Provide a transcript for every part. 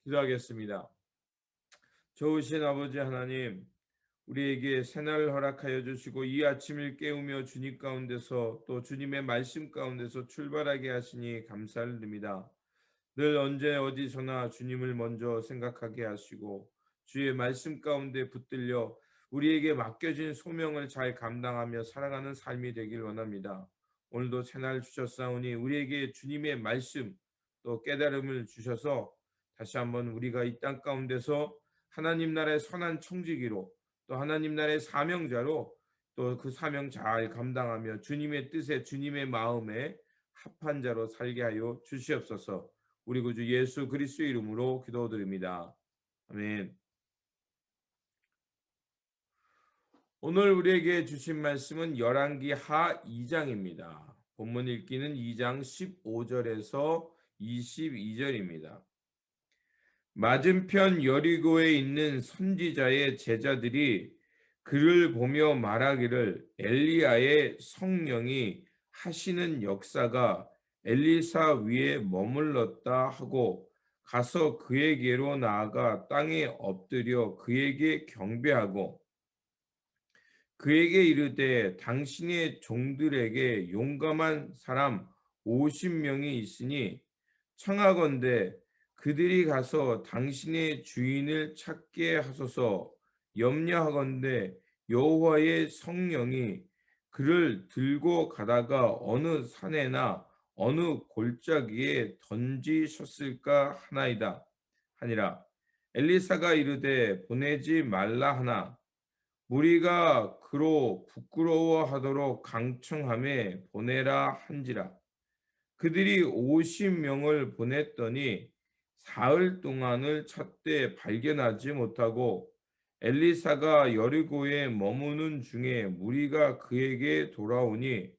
기도하겠습니다. 좋으신 아버지 하나님, 우리에게 새날을 허락하여 주시고 이 아침을 깨우며 주님 가운데서 또 주님의 말씀 가운데서 출발하게 하시니 감사를 드립니다. 늘 언제 어디서나 주님을 먼저 생각하게 하시고 주의 말씀 가운데 붙들려 우리에게 맡겨진 소명을 잘 감당하며 살아가는 삶이 되길 원합니다. 오늘도 새날 주셨사오니 우리에게 주님의 말씀 또 깨달음을 주셔서 다시 한번 우리가 이 땅 가운데서 하나님 나라의 선한 청지기로 또 하나님 나라의 사명자로 또 그 사명 잘 감당하며 주님의 뜻에 주님의 마음에 합한 자로 살게 하여 주시옵소서. 우리 구주 예수 그리스도의 이름으로 기도드립니다. 아멘. 오늘 우리에게 주신 말씀은 열왕기 하 2장입니다. 본문 읽기는 2장 15절에서 22절입니다. 맞은편 여리고에 있는 선지자의 제자들이 그를 보며 말하기를 엘리야의 성령이 하시는 역사가 엘리사 위에 머물렀다 하고 가서 그에게로 나아가 땅에 엎드려 그에게 경배하고 그에게 이르되 당신의 종들에게 용감한 사람 50명이 있으니 청하건대 그들이 가서 당신의 주인을 찾게 하소서. 염려하건대 여호와의 성령이 그를 들고 가다가 어느 산에나 어느 골짜기에 던지셨을까 하나이다 하니라. 엘리사가 이르되 보내지 말라 하나 무리가 그로 부끄러워하도록 강청함에 보내라 한지라. 그들이 50명을 보냈더니 사흘 동안을 찾되 발견하지 못하고 엘리사가 여리고에 머무는 중에 무리가 그에게 돌아오니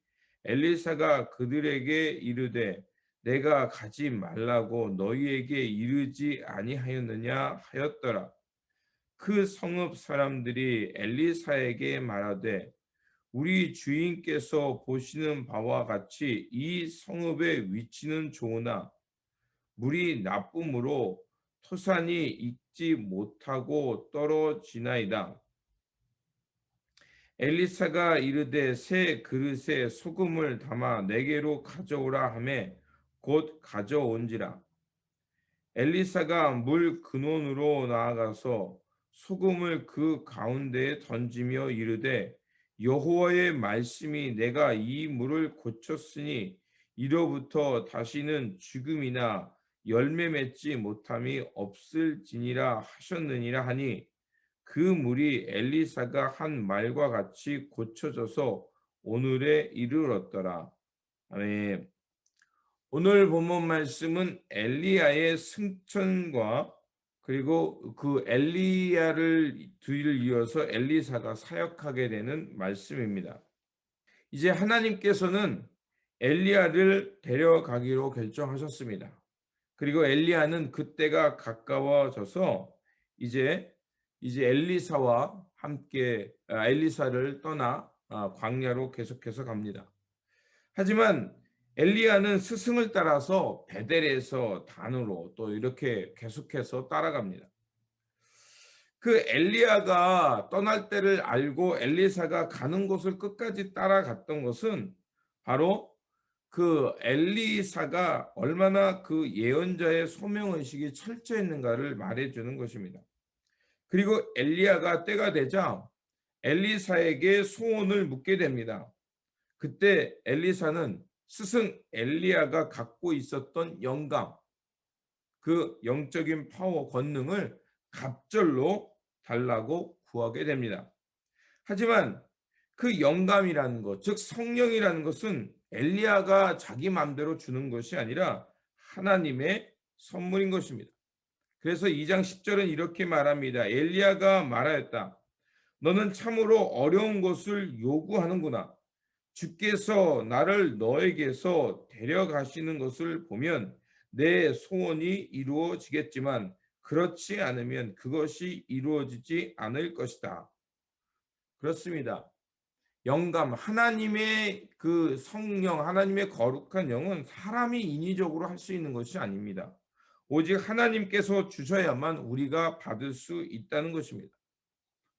엘리사가 그들에게 이르되 내가 가지 말라고 너희에게 이르지 아니하였느냐 하였더라. 그 성읍 사람들이 엘리사에게 말하되 우리 주인께서 보시는 바와 같이 이 성읍의 위치는 좋으나 물이 나쁨으로 토산이 익지 못하고 떨어지나이다. 엘리사가 이르되 새 그릇에 소금을 담아 내게로 가져오라 하매 곧 가져온지라. 엘리사가 물 근원으로 나아가서 소금을 그 가운데에 던지며 이르되 여호와의 말씀이 내가 이 물을 고쳤으니 이로부터 다시는 죽음이나 열매 맺지 못함이 없을지니라 하셨느니라 하니 그 물이 엘리사가 한 말과 같이 고쳐져서 오늘에 이르렀더라. 아멘. 오늘 본문 말씀은 엘리야의 승천과 그리고 그 엘리야를 뒤를 이어서 엘리사가 사역하게 되는 말씀입니다. 이제 하나님께서는 엘리야를 데려가기로 결정하셨습니다. 그리고 엘리야는 그때가 가까워져서 이제 엘리사와 함께 엘리사를 떠나 광야로 계속해서 갑니다. 하지만 엘리야는 스승을 따라서 베델에서 단으로 또 이렇게 계속해서 따라갑니다. 그 엘리야가 떠날 때를 알고 엘리사가 가는 곳을 끝까지 따라갔던 것은 바로 그 엘리사가 얼마나 그 예언자의 소명의식이 철저했는가를 말해주는 것입니다. 그리고 엘리야가 때가 되자 엘리사에게 소원을 묻게 됩니다. 그때 엘리사는 스승 엘리야가 갖고 있었던 영감, 그 영적인 파워, 권능을 갑절로 달라고 구하게 됩니다. 하지만 그 영감이라는 것, 즉 성령이라는 것은 엘리야가 자기 마음대로 주는 것이 아니라 하나님의 선물인 것입니다. 그래서 2장 10절은 이렇게 말합니다. 엘리야가 말하였다. 너는 참으로 어려운 것을 요구하는구나. 주께서 나를 너에게서 데려가시는 것을 보면 내 소원이 이루어지겠지만 그렇지 않으면 그것이 이루어지지 않을 것이다. 그렇습니다. 영감, 하나님의 그 성령, 하나님의 거룩한 영은 사람이 인위적으로 할 수 있는 것이 아닙니다. 오직 하나님께서 주셔야만 우리가 받을 수 있다는 것입니다.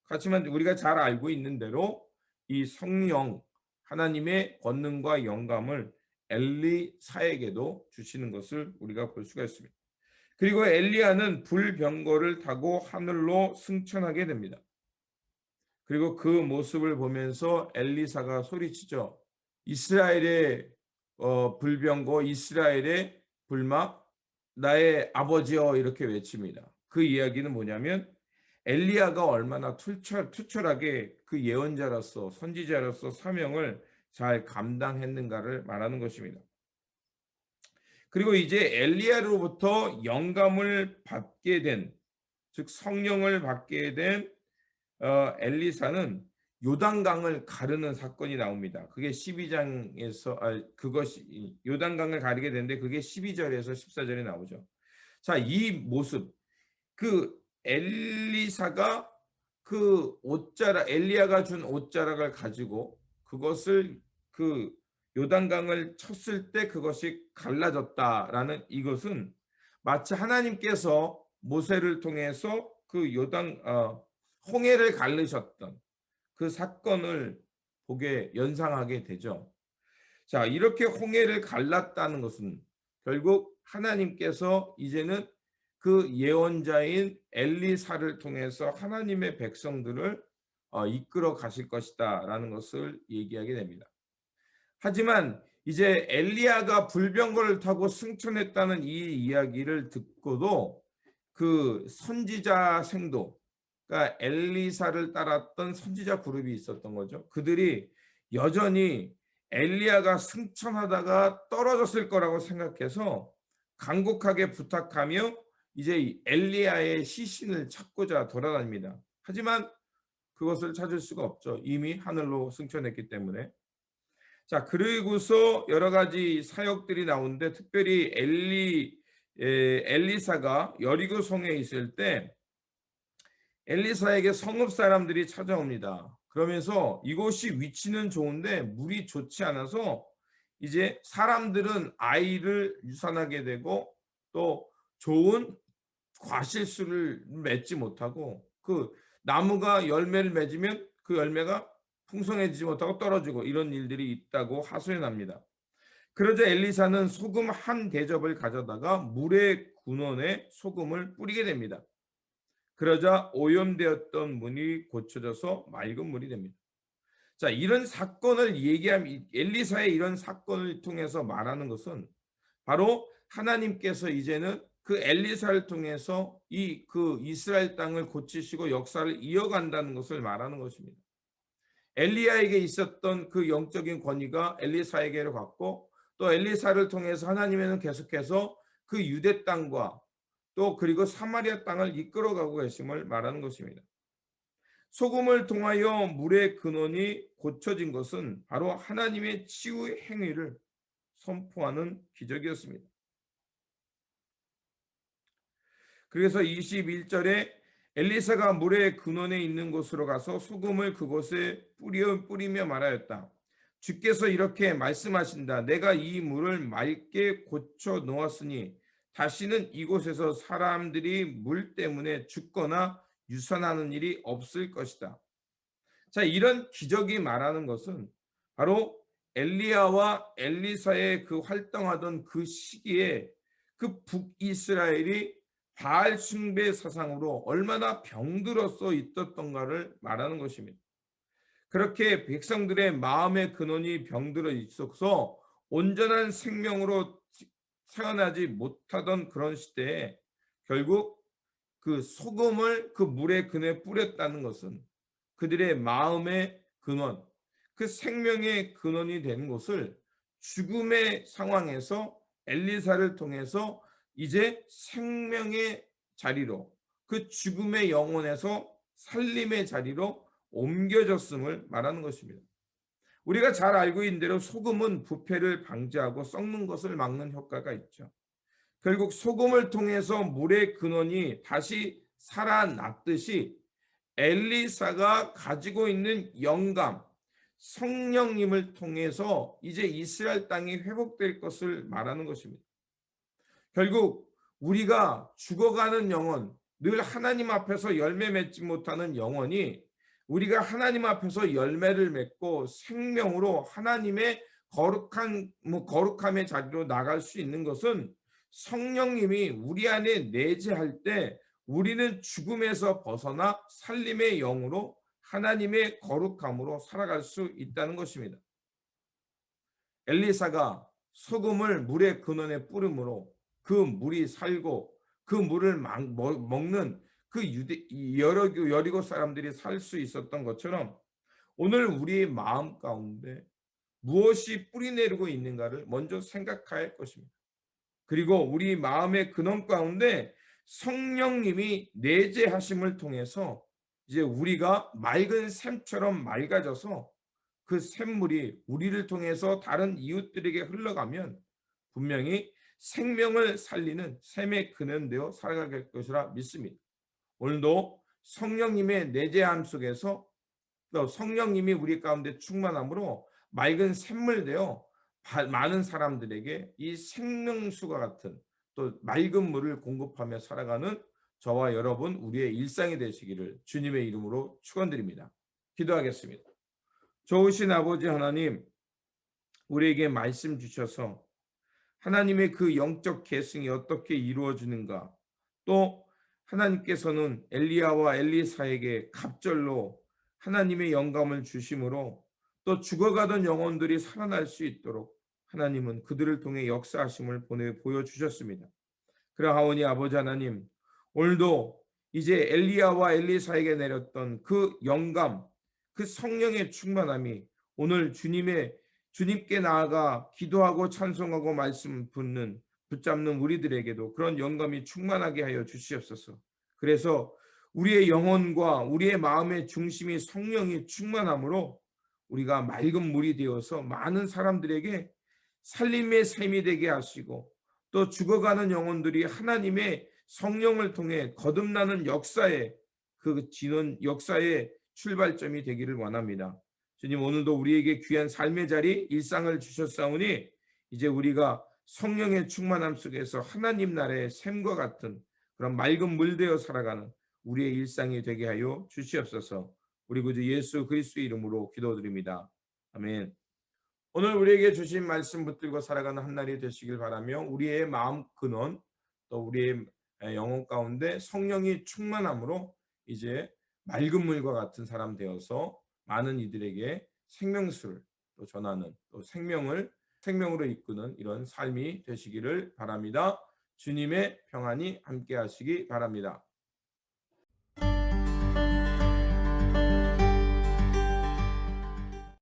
하지만 우리가 잘 알고 있는 대로 이 성령, 하나님의 권능과 영감을 엘리사에게도 주시는 것을 우리가 볼 수가 있습니다. 그리고 엘리야는 불병거를 타고 하늘로 승천하게 됩니다. 그리고 그 모습을 보면서 엘리사가 소리치죠. 이스라엘의 불병거, 이스라엘의 불막, 나의 아버지여, 이렇게 외칩니다. 그 이야기는 뭐냐면 엘리야가 얼마나 투철하게 그 예언자로서, 선지자로서 사명을 잘 감당했는가를 말하는 것입니다. 그리고 이제 엘리야로부터 영감을 받게 된, 즉 성령을 받게 된 엘리사는 요단강을 가르는 사건이 나옵니다. 그게 12장에서 그것이 요단강을 가르게 되는데 그게 12절에서 14절에 나오죠. 자, 이 모습, 그 엘리사가 그 옷자락, 엘리야가 준 옷자락을 가지고 그것을 그 요단강을 쳤을 때 그것이 갈라졌다라는, 이것은 마치 하나님께서 모세를 통해서 그 홍해를 갈르셨던 그 사건을 보게 연상하게 되죠. 자, 이렇게 홍해를 갈랐다는 것은 결국 하나님께서 이제는 그 예언자인 엘리사를 통해서 하나님의 백성들을 이끌어 가실 것이다라는 것을 얘기하게 됩니다. 하지만 이제 엘리야가 불병거를 타고 승천했다는 이 이야기를 듣고도 그 선지자 생도, 그러니까 엘리사를 따랐던 선지자 그룹이 있었던 거죠. 그들이 여전히 엘리야가 승천하다가 떨어졌을 거라고 생각해서 간곡하게 부탁하며 이제 엘리야의 시신을 찾고자 돌아다닙니다. 하지만 그것을 찾을 수가 없죠. 이미 하늘로 승천했기 때문에. 자, 그리고서 여러 가지 사역들이 나오는데 특별히 엘리사가 여리고 성에 있을 때 엘리사에게 성읍 사람들이 찾아옵니다. 그러면서 이곳이 위치는 좋은데 물이 좋지 않아서 이제 사람들은 아이를 유산하게 되고 또 좋은 과실수를 맺지 못하고, 그 나무가 열매를 맺으면 그 열매가 풍성해지지 못하고 떨어지고 이런 일들이 있다고 하소연합니다. 그러자 엘리사는 소금 한 대접을 가져다가 물의 근원에 소금을 뿌리게 됩니다. 그러자 오염되었던 문이 고쳐져서 맑은 물이 됩니다. 자, 이런 사건을 얘기하면, 엘리사의 이런 사건을 통해서 말하는 것은 바로 하나님께서 이제는 그 엘리사를 통해서 그 이스라엘 땅을 고치시고 역사를 이어간다는 것을 말하는 것입니다. 엘리야에게 있었던 그 영적인 권위가 엘리사에게로 갔고, 또 엘리사를 통해서 하나님은 계속해서 그 유대 땅과 또 그리고 사마리아 땅을 이끌어가고 계심을 말하는 것입니다. 소금을 통하여 물의 근원이 고쳐진 것은 바로 하나님의 치유의 행위를 선포하는 기적이었습니다. 그래서 21절에 엘리사가 물의 근원에 있는 곳으로 가서 소금을 그곳에 뿌리며 말하였다. 주께서 이렇게 말씀하신다. 내가 이 물을 맑게 고쳐 놓았으니 다시는 이곳에서 사람들이 물 때문에 죽거나 유산하는 일이 없을 것이다. 자, 이런 기적이 말하는 것은 바로 엘리야와 엘리사의 그 활동하던 그 시기에 그 북이스라엘이 바알 숭배 사상으로 얼마나 병들어서 있었던가를 말하는 것입니다. 그렇게 백성들의 마음의 근원이 병들어 있어서 온전한 생명으로 태어나지 못하던 그런 시대에 결국 그 소금을 그 물의 근에 뿌렸다는 것은 그들의 마음의 근원, 그 생명의 근원이 되는 것을 죽음의 상황에서 엘리사를 통해서 이제 생명의 자리로, 그 죽음의 영혼에서 살림의 자리로 옮겨졌음을 말하는 것입니다. 우리가 잘 알고 있는 대로 소금은 부패를 방지하고 썩는 것을 막는 효과가 있죠. 결국 소금을 통해서 물의 근원이 다시 살아났듯이 엘리사가 가지고 있는 영감, 성령님을 통해서 이제 이스라엘 땅이 회복될 것을 말하는 것입니다. 결국 우리가 죽어가는 영혼, 늘 하나님 앞에서 열매 맺지 못하는 영혼이 우리가 하나님 앞에서 열매를 맺고 생명으로 하나님의 거룩함의 자리로 나갈 수 있는 것은 성령님이 우리 안에 내재할 때 우리는 죽음에서 벗어나 살림의 영으로 하나님의 거룩함으로 살아갈 수 있다는 것입니다. 엘리사가 소금을 물의 근원에 뿌림으로 그 물이 살고 그 물을 먹는 그 여리고 사람들이 살 수 있었던 것처럼 오늘 우리의 마음 가운데 무엇이 뿌리내리고 있는가를 먼저 생각해야 할 것입니다. 그리고 우리 마음의 근원 가운데 성령님이 내재하심을 통해서 이제 우리가 맑은 샘처럼 맑아져서 그 샘물이 우리를 통해서 다른 이웃들에게 흘러가면 분명히 생명을 살리는 샘의 근원되어 살아가게 될 것이라 믿습니다. 오늘도 성령님의 내재함 속에서 또 성령님이 우리 가운데 충만함으로 맑은 샘물 되어 많은 사람들에게 이 생명수가 같은 또 맑은 물을 공급하며 살아가는 저와 여러분 우리의 일상이 되시기를 주님의 이름으로 축원드립니다. 기도하겠습니다. 좋으신 아버지 하나님, 우리에게 말씀 주셔서 하나님의 그 영적 계승이 어떻게 이루어지는가, 또 하나님께서는 엘리야와 엘리사에게 갑절로 하나님의 영감을 주심으로 또 죽어가던 영혼들이 살아날 수 있도록 하나님은 그들을 통해 역사하심을 보여주셨습니다. 그러하오니 아버지 하나님, 오늘도 이제 엘리야와 엘리사에게 내렸던 그 영감, 그 성령의 충만함이 오늘 주님께 나아가 기도하고 찬송하고 말씀 붙잡는 우리들에게도 그런 영감이 충만하게 하여 주시옵소서. 그래서 우리의 영혼과 우리의 마음의 중심이 성령이 충만함으로 우리가 맑은 물이 되어서 많은 사람들에게 살림의 샘이 되게 하시고 또 죽어가는 영혼들이 하나님의 성령을 통해 거듭나는 역사의 출발점이 되기를 원합니다. 주님, 오늘도 우리에게 귀한 삶의 자리, 일상을 주셨사오니 이제 우리가 성령의 충만함 속에서 하나님 나라의 샘과 같은 그런 맑은 물 되어 살아가는 우리의 일상이 되게 하여 주시옵소서. 우리 구주 예수 그리스도의 이름으로 기도드립니다. 아멘. 오늘 우리에게 주신 말씀 붙들고 살아가는 한 날이 되시길 바라며 우리의 마음 근원 또 우리의 영혼 가운데 성령이 충만함으로 이제 맑은 물과 같은 사람 되어서 많은 이들에게 생명수를 또 전하는 또 생명으로 이끄는 이런 삶이 되시기를 바랍니다. 주님의 평안이 함께 하시기 바랍니다.